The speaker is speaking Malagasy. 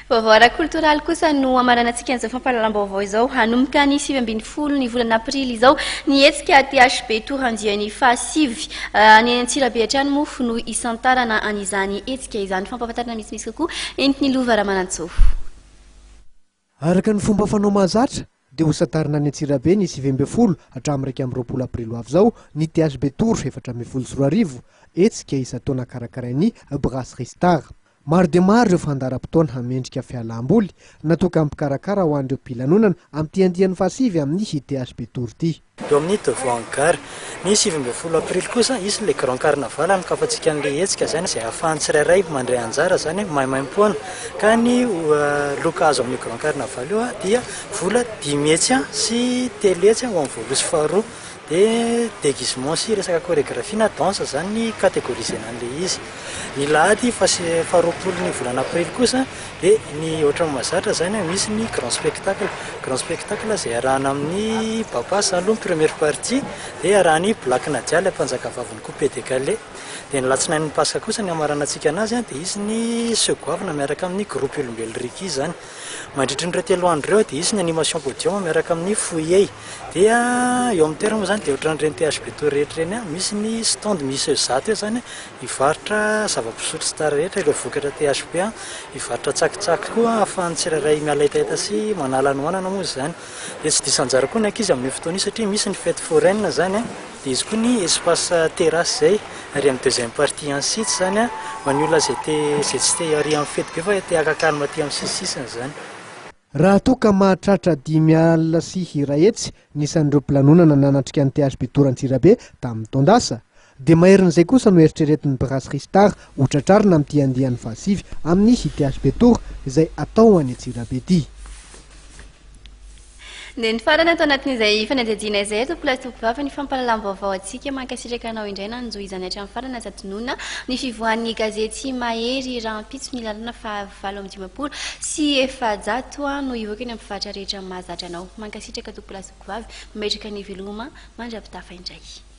Vaovao kulturaly kosa no amaranantsika an'izao fampahalalam-baovao izao hanomboka ny 7 ny volana aprily izao ny hetsika THB torandiany fahasivy ny Antsirabe hatrany mofo no isantarana an'izany hetsika izany fampahafantarana misimisy kokoa entiny Lova Ramanantsoa. Araka ny fomba fanao mahazatra dia hosantarana ny Antsirabe ny 7 hatramin'ny 20 aprily avy izao ny THB Tour 724 hetsika isa taona karakarain'ny Brasserie Star. Maro dia maro ireo fandaharam-potoana hamendrika fialam-boly natoka ampikarakara ho an'ireo mpilanonana amin'ny andian'ny fahasivy amin'ny THB Tour ity. Eo amin'ny Devoangar ny 20 aprily kosa izy le grand carnaval anokafantsika an'le hetsika zany izay ahafahan'ny tsirairay mandray anjara zany maimaimpoana ka ny loka azo amin'ny grand carnaval io dia vola 10 hetsy sy 3 hetsy ho amin'ny voalo sy faharoa dia déguisement sy resaka chorégraphie na danse zany ny catégorisena an'le izy. Ny lahady faharoapolo ny volana aprily kosa dia ny ohatran'ny mahazatra zany misy ny grand spectacle izay arahana amin'ny Papa Salom première partie dia arahany Black Nadia ilay mpanjaka vaviny Coupé de Calais. Dia ny latsinain'ny Pasika kosa ny amaranantsika anazy dia izy ny segoavina miaraka amin'ny groupe olombelo Riky zany. Mandritra ny 3 andro ireo dia izy ny animation podium miaraka amin'ny Fouillé. Dia eo amin'ny toerana moa zany dia ohatran'ireny THB Tour rehetra ireny misy ny stand misy zato eo zany hivarotra zava-pisotro sy tara rehetra ireo vokatra THB hivarotra tsakitsaky koa ahafahan'ny tsirairay mialaitaita sy manala ny hoanana moa zany. Dia tsy diso anjara koa ny ankizy amin'ny fotoana satria misy ny fête foraine zany dia izy koa ny espace terrasse zay ary amin'ny deuxième partie ensuite zany manio la zay tsy te ary amin'ny fety be fa te akakalma aty amin'ny sisisiny zany. Raha toka mahatratra 5 alina sy hira hetsy nisan'ireo mpilanonana nanatrika ny THB Tour Antsirabe tamin'ny taondasa dia maherin'izay kosa no eritreretin'ny Brasserie Star ho tratrarina amin'ity andian'ny fahasivy amin'ny THB Tour izay atao any Antsirabe ity. Dia ny farany atao anatin'izay fanadihadiana izay eto plastopovavy ny fampahalalam-baovao antsika mankasitraka anao indray nanjo izany hatrany farana zatonona ny fivoan'ny gazety Mahery rahampitso ny lalana fahavalo amin'ny 10 sy efajato no ivoaka ny ampivaritra rehetra mahazatra anao mankasitraka to plastopovavy mametraka ny veloma mandrapitafa indray.